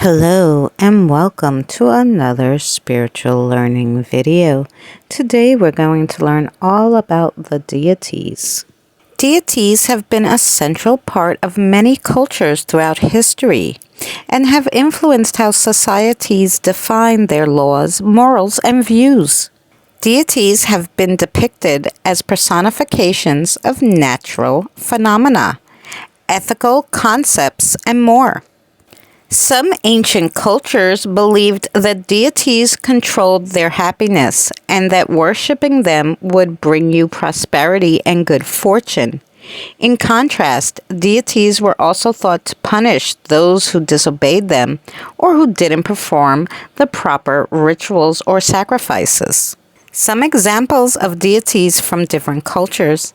Hello and welcome to another spiritual learning video. Today we're going to learn all about the deities. Deities have been a central part of many cultures throughout history and have influenced how societies define their laws, morals, and views. Deities have been depicted as personifications of natural phenomena, ethical concepts, and more. Some ancient cultures believed that deities controlled their happiness and that worshipping them would bring you prosperity and good fortune. In contrast, deities were also thought to punish those who disobeyed them or who didn't perform the proper rituals or sacrifices. Some examples of deities from different cultures.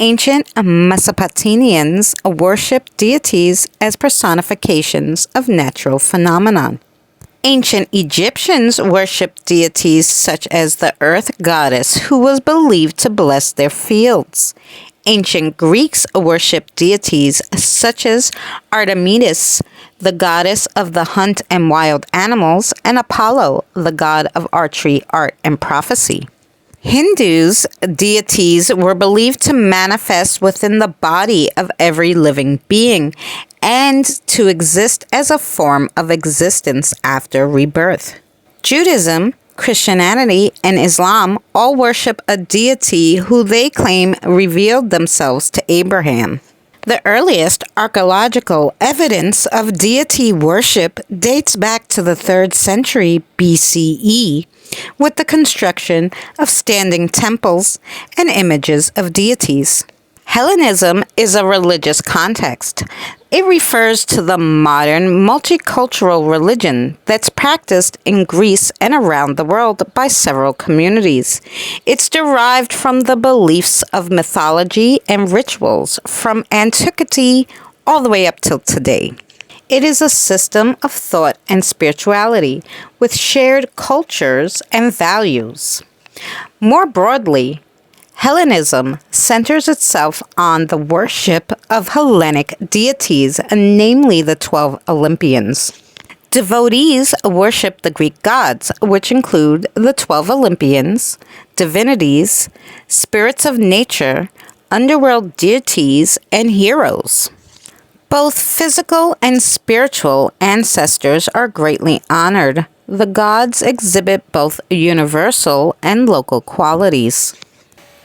Ancient Mesopotamians worshipped deities as personifications of natural phenomena. Ancient Egyptians worshipped deities such as the earth goddess, who was believed to bless their fields. Ancient Greeks worshipped deities such as Artemis, the goddess of the hunt and wild animals, and Apollo, the god of archery, art, and prophecy. Hindus' deities were believed to manifest within the body of every living being and to exist as a form of existence after rebirth. Judaism, Christianity, and Islam all worship a deity who they claim revealed themselves to Abraham. The earliest archaeological evidence of deity worship dates back to the 3rd century BCE, with the construction of standing temples and images of deities. Hellenism is a religious context. It refers to the modern multicultural religion that's practiced in Greece and around the world by several communities. It's derived from the beliefs of mythology and rituals from antiquity all the way up till today. It is a system of thought and spirituality with shared cultures and values. More broadly, Hellenism centers itself on the worship of Hellenic deities, namely the 12 Olympians. Devotees worship the Greek gods, which include the 12 Olympians, divinities, spirits of nature, underworld deities, and heroes. Both physical and spiritual ancestors are greatly honored. The gods exhibit both universal and local qualities.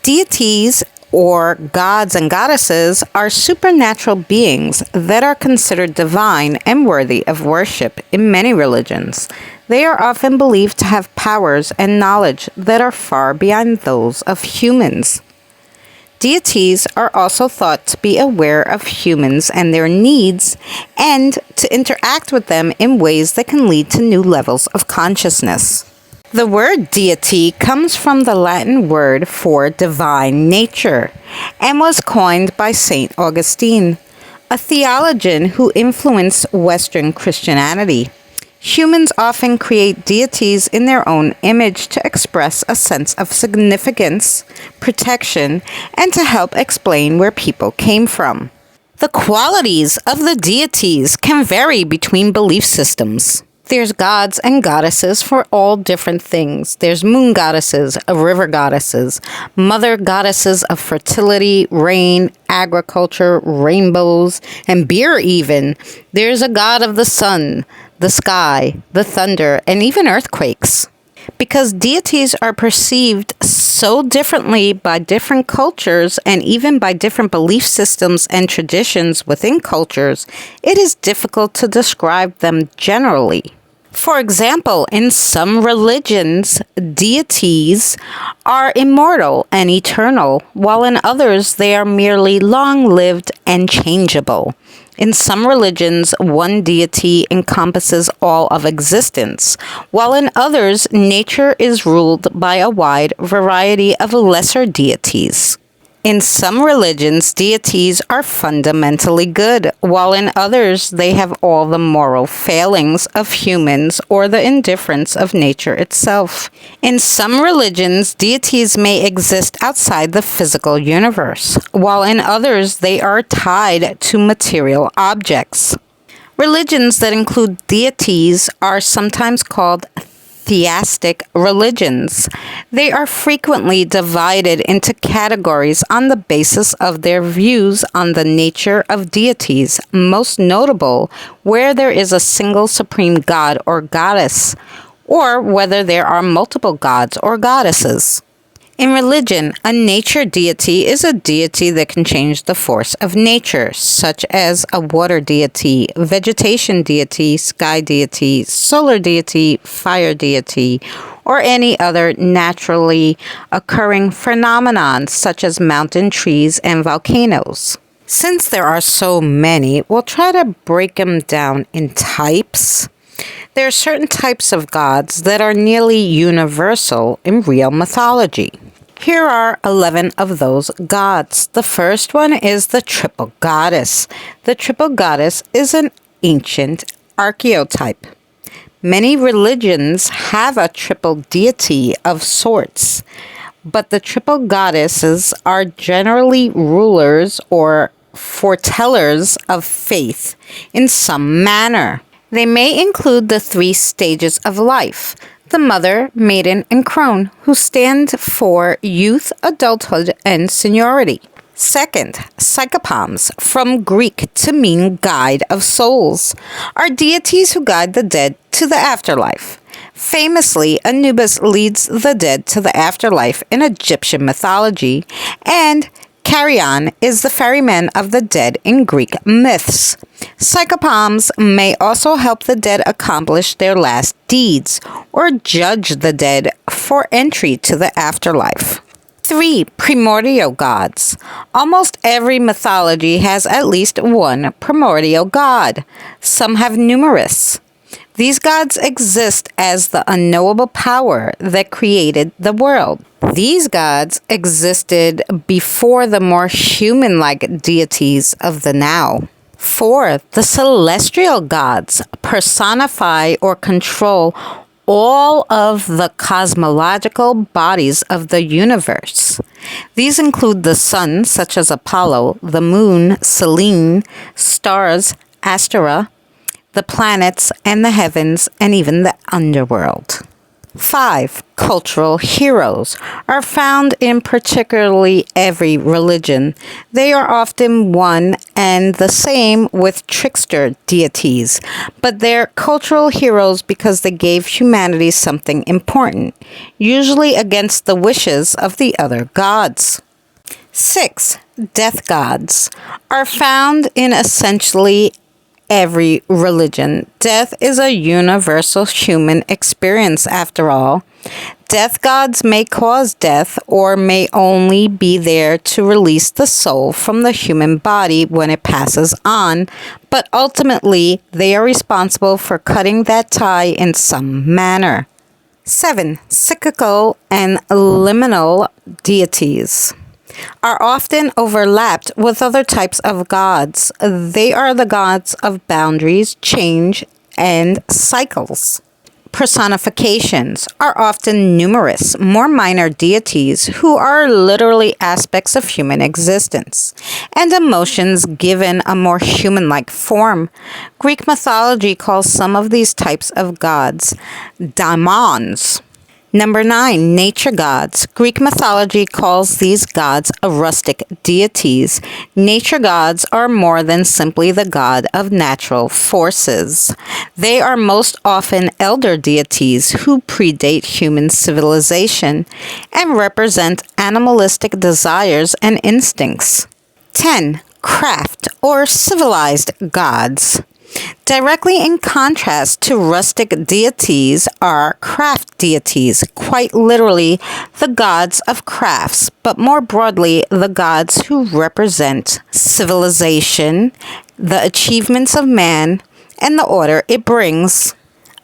Deities, or gods and goddesses, are supernatural beings that are considered divine and worthy of worship in many religions. They are often believed to have powers and knowledge that are far beyond those of humans. Deities are also thought to be aware of humans and their needs and to interact with them in ways that can lead to new levels of consciousness. The word deity comes from the Latin word for divine nature and was coined by St. Augustine, a theologian who influenced Western Christianity. Humans often create deities in their own image to express a sense of significance, protection, and to help explain where people came from. The qualities of the deities can vary between belief systems. There's gods and goddesses for all different things. There's moon goddesses, river goddesses, mother goddesses of fertility, rain, agriculture, rainbows, and beer even. There's a god of the sun, the sky, the thunder, and even earthquakes. Because deities are perceived so differently by different cultures and even by different belief systems and traditions within cultures, it is difficult to describe them generally. For example, in some religions, deities are immortal and eternal, while in others they are merely long-lived and changeable. In some religions, one deity encompasses all of existence, while in others, nature is ruled by a wide variety of lesser deities. In some religions, deities are fundamentally good, while in others they have all the moral failings of humans or the indifference of nature itself. In some religions, deities may exist outside the physical universe, while in others they are tied to material objects. Religions that include deities are sometimes called theistic religions. They are frequently divided into categories on the basis of their views on the nature of deities, most notable where there is a single supreme god or goddess, or whether there are multiple gods or goddesses. In religion, a nature deity is a deity that can change the force of nature, such as a water deity, vegetation deity, sky deity, solar deity, fire deity, or any other naturally occurring phenomenon, such as mountain trees and volcanoes. Since there are so many, we'll try to break them down in types. There are certain types of gods that are nearly universal in real mythology. Here are 11 of those gods. The first one is the triple goddess. The triple goddess is an ancient archetype. Many religions have a triple deity of sorts, but the triple goddesses are generally rulers or foretellers of faith in some manner. They may include the 3 stages of life: the mother, maiden, and crone, who stand for youth, adulthood, and seniority. Second, psychopomps, from Greek to mean guide of souls, are deities who guide the dead to the afterlife. Famously, Anubis leads the dead to the afterlife in Egyptian mythology, and Carrion is the ferryman of the dead in Greek myths. Psychopomps may also help the dead accomplish their last deeds or judge the dead for entry to the afterlife. 3. Primordial gods. Almost every mythology has at least one primordial god. Some have numerous. These gods exist as the unknowable power that created the world. These gods existed before the more human-like deities of the now. 4. The celestial gods personify or control all of the cosmological bodies of the universe. These include the sun, such as Apollo, the moon, Selene, stars, Astera, the planets and the heavens, and even the underworld. 5. Cultural heroes are found in particularly every religion. They are often one and the same with trickster deities, but they're cultural heroes because they gave humanity something important, usually against the wishes of the other gods. 6. Death gods are found in essentially every religion. Death is a universal human experience after all. Death gods may cause death or may only be there to release the soul from the human body when it passes on, but ultimately they are responsible for cutting that tie in some manner. 7. Cyclical and liminal deities are often overlapped with other types of gods. They are the gods of boundaries, change, and cycles. Personifications are often numerous, more minor deities who are literally aspects of human existence, and emotions given a more human-like form. Greek mythology calls some of these types of gods daimons. Number 9, nature gods. Greek mythology calls these gods rustic deities. Nature gods are more than simply the god of natural forces. They are most often elder deities who predate human civilization and represent animalistic desires and instincts. 10. Craft or civilized gods. Directly in contrast to rustic deities are craft deities, quite literally the gods of crafts, but more broadly the gods who represent civilization, the achievements of man, and the order it brings.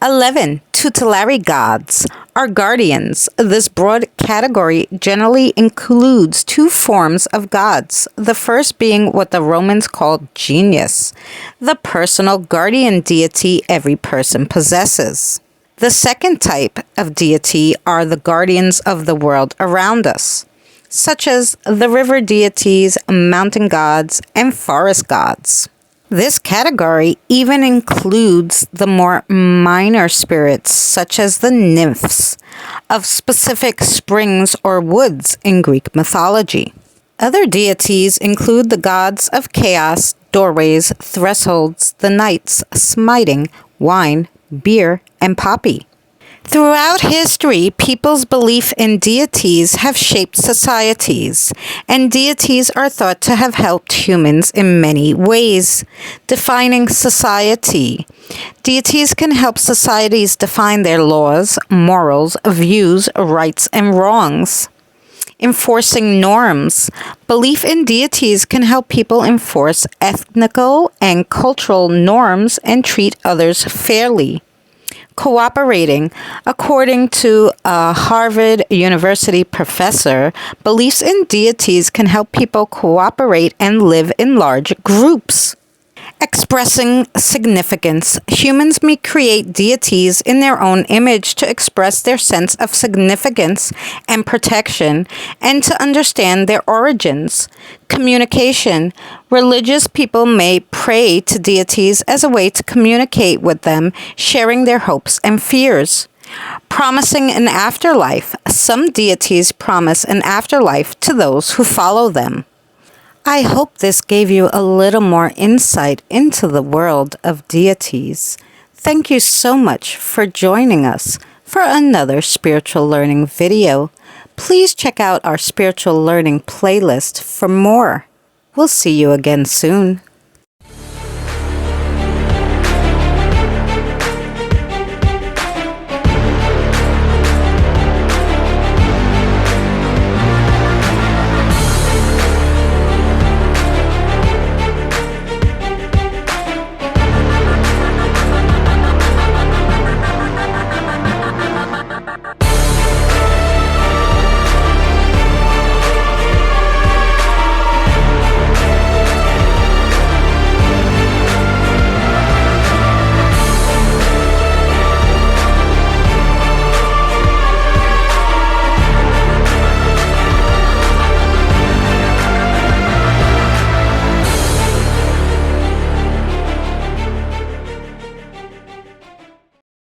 11. Tutelary gods are guardians. This broad category generally includes 2 forms of gods, the first being what the Romans called genius, the personal guardian deity every person possesses. The second type of deity are the guardians of the world around us, such as the river deities, mountain gods, and forest gods. This category even includes the more minor spirits, such as the nymphs of specific springs or woods in Greek mythology. Other deities include the gods of chaos, doorways, thresholds, the nights, smiting, wine, beer, and poppy. Throughout history, people's belief in deities have shaped societies, and deities are thought to have helped humans in many ways. Defining society. Deities can help societies define their laws, morals, views, rights, and wrongs. Enforcing norms. Belief in deities can help people enforce ethnical and cultural norms and treat others fairly. Cooperating. According to a Harvard University professor, beliefs in deities can help people cooperate and live in large groups. Expressing significance. Humans may create deities in their own image to express their sense of significance and protection and to understand their origins. Communication. Religious people may pray to deities as a way to communicate with them, sharing their hopes and fears. Promising an afterlife. Some deities promise an afterlife to those who follow them. I hope this gave you a little more insight into the world of deities. Thank you so much for joining us for another spiritual learning video. Please check out our spiritual learning playlist for more. We'll see you again soon.